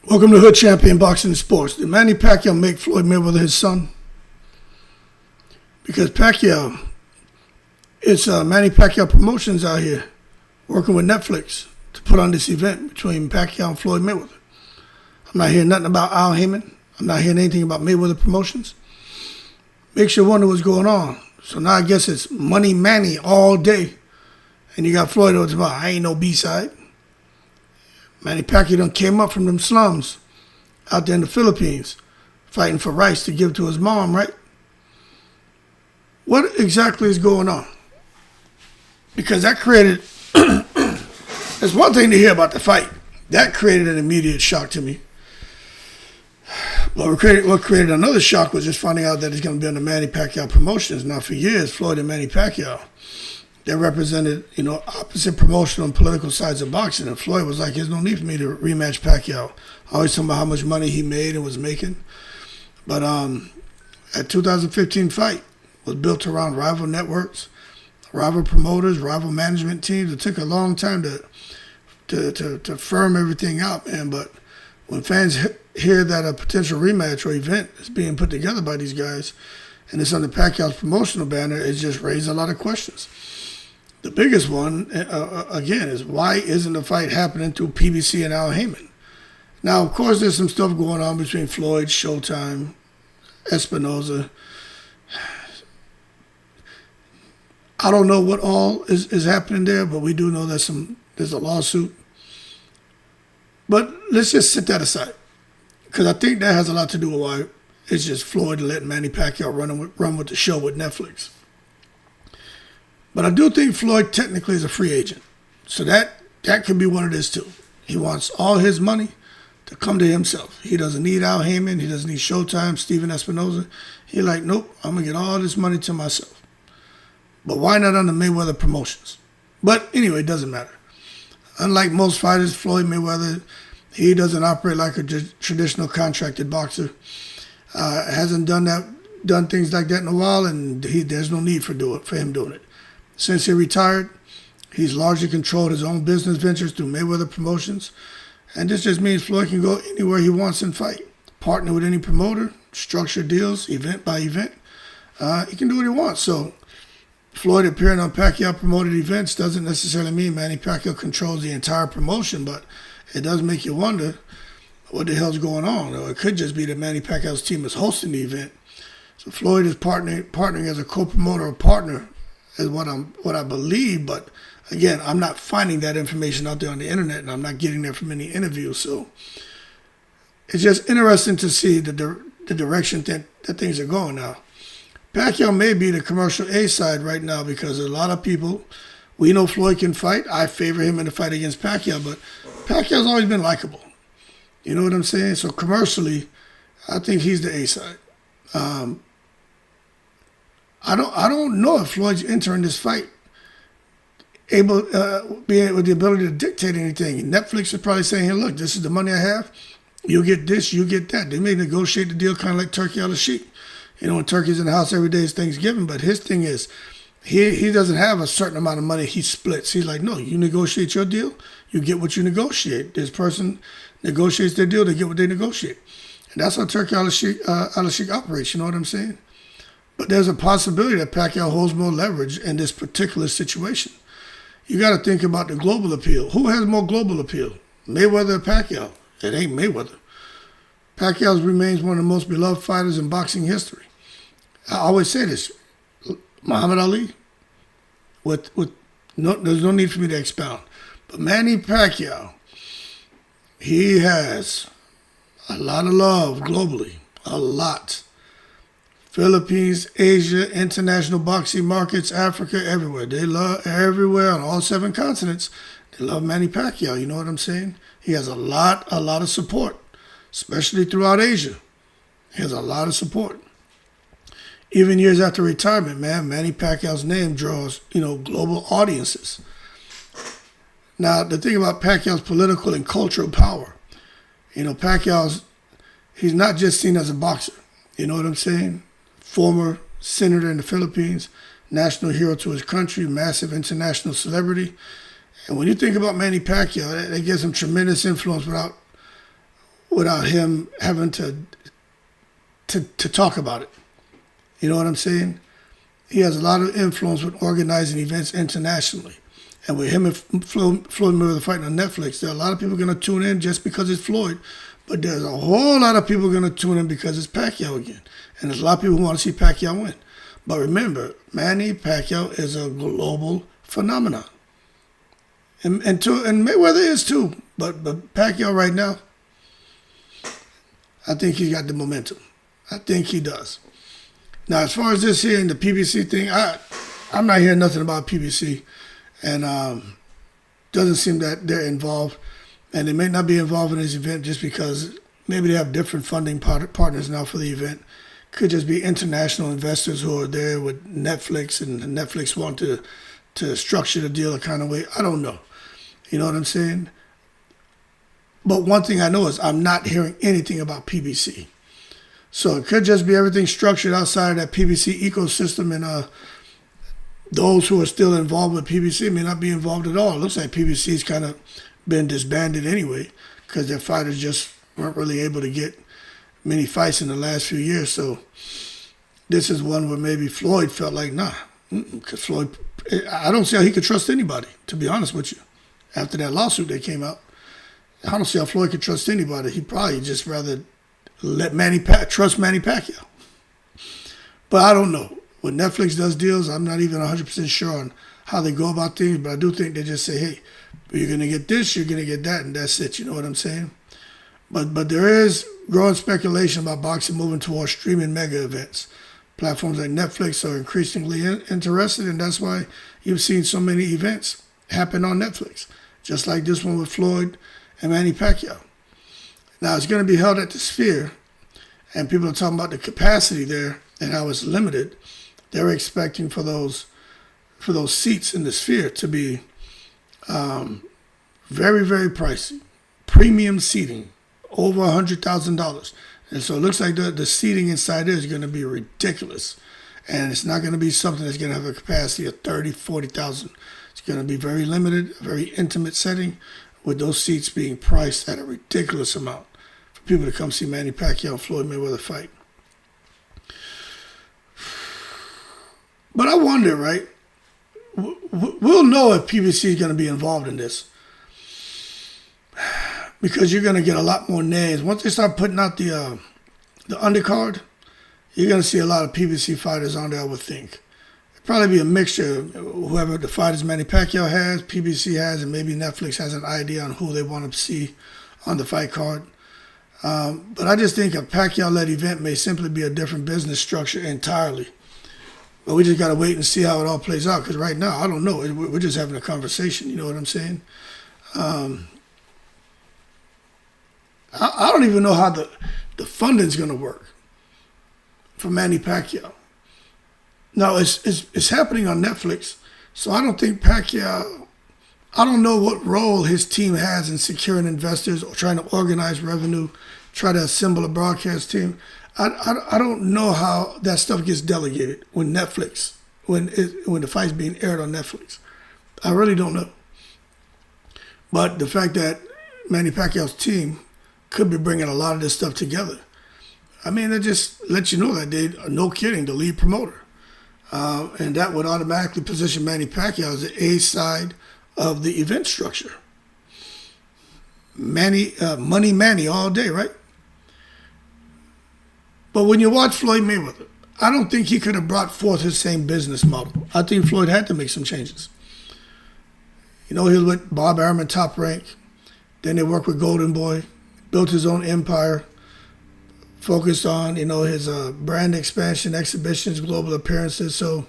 Welcome to Hood Champion Boxing and Sports. Did Manny Pacquiao make Floyd Mayweather his son? Because Pacquiao, it's Manny Pacquiao Promotions out here working with Netflix to put on this event between Pacquiao and Floyd Mayweather. I'm not hearing nothing about Al Haymon. I'm not hearing anything about Mayweather Promotions. Makes you wonder what's going on. So now I guess it's Money Manny all day. And you got Floyd over tomorrow. I ain't no B-side. Manny Pacquiao done came up from them slums out there in the Philippines fighting for rice to give to his mom, right? What exactly is going on? Because that created, there's one thing to hear about the fight. That created an immediate shock to me. What created another shock was just finding out that it's going to be on the Manny Pacquiao Promotions. Now, for years, Floyd and Manny Pacquiao, they represented, opposite promotional and political sides of boxing. And Floyd was like, there's no need for me to rematch Pacquiao. I always talking about how much money he made and was making. But that 2015 fight was built around rival networks, rival promoters, rival management teams. It took a long time to firm everything out, man. But when fans hear that a potential rematch or event is being put together by these guys, and it's under Pacquiao's promotional banner, it just raised a lot of questions. The biggest one, again, is why isn't the fight happening through PBC and Al Haymon? Now, of course, there's some stuff going on between Floyd, Showtime, Espinoza. I don't know what all is happening there, but we do know there's a lawsuit. But let's just set that aside, because I think that has a lot to do with why it's just Floyd letting Manny Pacquiao run with the show with Netflix. But I do think Floyd technically is a free agent. So that could be what it is too. He wants all his money to come to himself. He doesn't need Al Haymon. He doesn't need Showtime, Steven Espinoza. He's like, nope, I'm going to get all this money to myself. But why not under Mayweather Promotions? But anyway, it doesn't matter. Unlike most fighters, Floyd Mayweather, he doesn't operate like a traditional contracted boxer. Hasn't done things like that in a while, and there's no need for him doing it. Since he retired, he's largely controlled his own business ventures through Mayweather Promotions. And this just means Floyd can go anywhere he wants and fight. Partner with any promoter, structure deals, event by event. He can do what he wants. So Floyd appearing on Pacquiao promoted events doesn't necessarily mean Manny Pacquiao controls the entire promotion, but it does make you wonder what the hell's going on. Or it could just be that Manny Pacquiao's team is hosting the event. So Floyd is partnering as a co-promoter or partner, is what I believe, but again, I'm not finding that information out there on the internet, and I'm not getting that from any interviews. So it's just interesting to see the direction that things are going now. Pacquiao may be the commercial A side right now because a lot of people, we know Floyd can fight. I favor him in the fight against Pacquiao, but Pacquiao's always been likable. You know what I'm saying? So commercially, I think he's the A side. I don't know if Floyd's entering this fight being with the ability to dictate anything. Netflix is probably saying, hey, look, this is the money I have. You get this, you get that. They may negotiate the deal kind of like turkey on the sheet. When turkey's in the house every day is Thanksgiving, but his thing is he doesn't have a certain amount of money he splits. He's like, no, you negotiate your deal, you get what you negotiate. This person negotiates their deal, they get what they negotiate. And that's how turkey on the sheet operates, you know what I'm saying? But there's a possibility that Pacquiao holds more leverage in this particular situation. You got to think about the global appeal. Who has more global appeal, Mayweather or Pacquiao? It ain't Mayweather. Pacquiao remains one of the most beloved fighters in boxing history. I always say this, Muhammad Ali, there's no need for me to expound. But Manny Pacquiao, he has a lot of love globally, a lot. Philippines, Asia, international boxing markets, Africa, everywhere. They love everywhere on all 7 continents. They love Manny Pacquiao. You know what I'm saying? He has a lot of support, especially throughout Asia. He has a lot of support. Even years after retirement, man, Manny Pacquiao's name draws, global audiences. Now, the thing about Pacquiao's political and cultural power, he's not just seen as a boxer. You know what I'm saying? Former senator in the Philippines, national hero to his country, massive international celebrity. And when you think about Manny Pacquiao, that gives him tremendous influence without him having to talk about it. You know what I'm saying? He has a lot of influence with organizing events internationally. And with him and Floyd Mayweather fighting on Netflix, there are a lot of people going to tune in just because it's Floyd. But there's a whole lot of people going to tune in because it's Pacquiao again. And there's a lot of people who want to see Pacquiao win. But remember, Manny Pacquiao is a global phenomenon. And Mayweather is too. But Pacquiao right now, I think he's got the momentum. I think he does. Now, as far as this here and the PBC thing, I'm not hearing nothing about PBC. And doesn't seem that they're involved. And they may not be involved in this event just because maybe they have different funding partners now for the event. Could just be international investors who are there with Netflix, and Netflix want to structure the deal a kind of way. I don't know. You know what I'm saying? But one thing I know is I'm not hearing anything about PBC. So it could just be everything structured outside of that PBC ecosystem, and those who are still involved with PBC may not be involved at all. It looks like PBC's kind of been disbanded anyway because their fighters just weren't really able to get many fights in the last few years. So this is one where maybe Floyd felt like, nah, because Floyd, I don't see how he could trust anybody, to be honest with you. After that lawsuit that came out, I don't see how Floyd could trust anybody. He'd probably just rather let trust Manny Pacquiao. But I don't know. When Netflix does deals, I'm not even 100% sure on how they go about things, but I do think they just say, hey, you're going to get this, you're going to get that, and that's it. You know what I'm saying? But there is growing speculation about boxing moving towards streaming mega events. Platforms like Netflix are increasingly interested, and that's why you've seen so many events happen on Netflix, just like this one with Floyd and Manny Pacquiao. Now, it's going to be held at the Sphere, and people are talking about the capacity there and how it's limited. They're expecting for those seats in the Sphere to be very, very pricey. Premium seating, over $100,000. And so it looks like the seating inside there is going to be ridiculous. And it's not going to be something that's going to have a capacity of 30, 40,000. It's going to be very limited, a very intimate setting, with those seats being priced at a ridiculous amount for people to come see Manny Pacquiao and Floyd Mayweather fight. But I wonder, right? We'll know if PBC is going to be involved in this, because you're going to get a lot more names. Once they start putting out the undercard, you're going to see a lot of PBC fighters on there, I would think. It'll probably be a mixture of whoever the fighters Manny Pacquiao has, PBC has, and maybe Netflix has an idea on who they want to see on the fight card. But I just think a Pacquiao-led event may simply be a different business structure entirely. But we just got to wait and see how it all plays out, because right now, I don't know. We're just having a conversation, you know what I'm saying? I don't even know how the funding's going to work for Manny Pacquiao. Now, it's happening on Netflix, so I don't think Pacquiao, I don't know what role his team has in securing investors or trying to organize revenue, try to assemble a broadcast team. I don't know how that stuff gets delegated when Netflix, when the fight's being aired on Netflix. I really don't know. But the fact that Manny Pacquiao's team could be bringing a lot of this stuff together, I mean, that just lets you know that they are, no kidding, the lead promoter. And that would automatically position Manny Pacquiao as the A side of the event structure. Money Manny all day, right? But when you watch Floyd Mayweather, I don't think he could have brought forth his same business model. I think Floyd had to make some changes. You know, he was with Bob Arum, Top Rank. Then they worked with Golden Boy, built his own empire, focused on, you know, his brand expansion, exhibitions, global appearances. So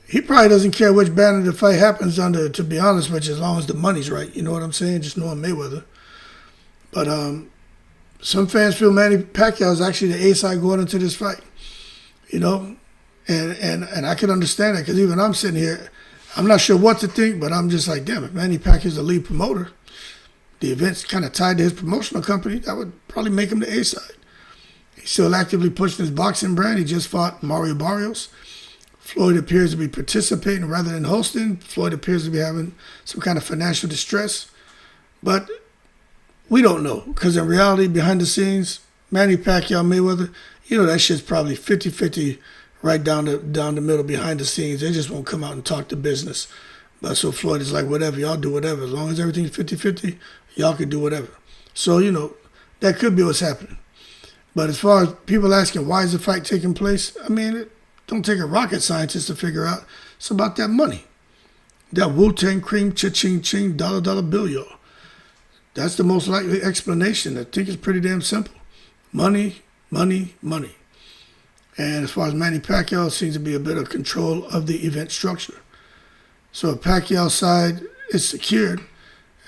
he probably doesn't care which banner the fight happens under, to be honest with you, as long as the money's right. You know what I'm saying? Just knowing Mayweather. But some fans feel Manny Pacquiao is actually the A side going into this fight, you know, and I can understand that, because even I'm sitting here, I'm not sure what to think, but I'm just like, damn, if Manny Pacquiao is the lead promoter, the event's kind of tied to his promotional company, that would probably make him the A side. He's still actively pushing his boxing brand. He just fought Mario Barrios Floyd appears to be participating rather than hosting. Floyd appears to be having some kind of financial distress. But we don't know, because in reality, behind the scenes, Manny Pacquiao, Mayweather, that shit's probably 50-50 right down the middle behind the scenes. They just won't come out and talk the business. But so Floyd is like, whatever, y'all do whatever. As long as everything's 50-50, y'all can do whatever. So, that could be what's happening. But as far as people asking, why is the fight taking place? I mean, it don't take a rocket scientist to figure out. It's about that money. That Wu-Tang cream, cha-ching, ching, dollar bill, y'all. That's the most likely explanation. I think it's pretty damn simple. Money, money, money. And as far as Manny Pacquiao, it seems to be a bit of control of the event structure. So if Pacquiao's side is secured,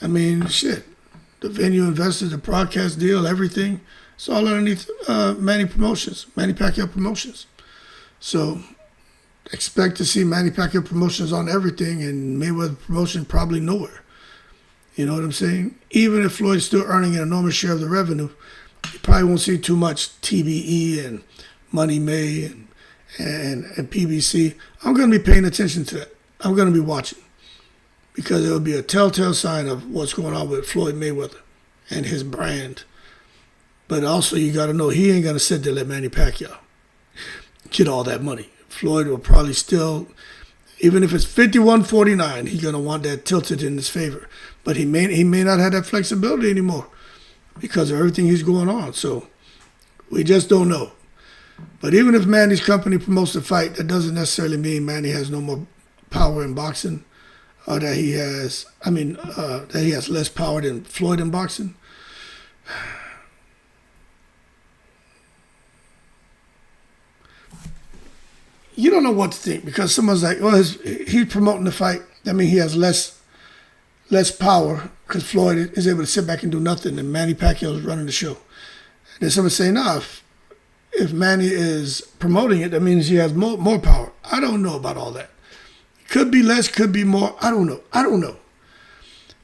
I mean, shit. The venue investors, the broadcast deal, everything, it's all underneath Manny Pacquiao Promotions. So expect to see Manny Pacquiao Promotions on everything and Mayweather Promotion probably nowhere. You know what I'm saying? Even if Floyd's still earning an enormous share of the revenue, you probably won't see too much TBE and Money May and PBC. I'm going to be paying attention to that. I'm going to be watching, because it will be a telltale sign of what's going on with Floyd Mayweather and his brand. But also, you got to know, he ain't going to sit there and let Manny Pacquiao get all that money. Floyd will probably still, even if it's 51-49, he's going to want that tilted in his favor. But he may not have that flexibility anymore because of everything he's going on. So we just don't know. But even if Manny's company promotes the fight, that doesn't necessarily mean Manny has no more power in boxing, or that he has less power than Floyd in boxing. You don't know what to think, because someone's like, well, he's promoting the fight. That means he has less power because Floyd is able to sit back and do nothing, and Manny Pacquiao is running the show. And then someone say, nah, if Manny is promoting it, that means he has more power. I don't know about all that. Could be less, could be more. I don't know.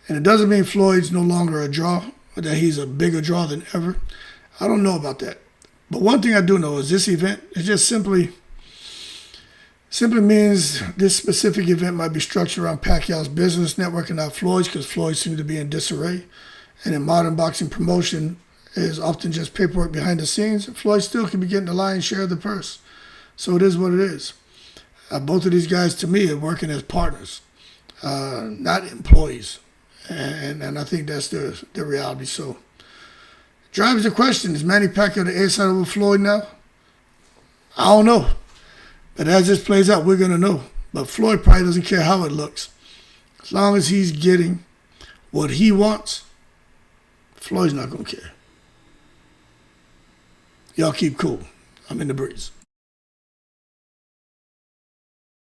And it doesn't mean Floyd's no longer a draw, or that he's a bigger draw than ever. I don't know about that. But one thing I do know is this event is just simply means this specific event might be structured around Pacquiao's business network and not Floyd's, because Floyd seems to be in disarray. And in modern boxing, promotion is often just paperwork behind the scenes. Floyd still can be getting the lion's share of the purse. So it is what it is. Both of these guys, to me, are working as partners, not employees. And I think that's the reality. So drives the question, is Manny Pacquiao the A side over Floyd now? I don't know. But as this plays out, we're going to know. But Floyd probably doesn't care how it looks. As long as he's getting what he wants, Floyd's not going to care. Y'all keep cool. I'm in the breeze.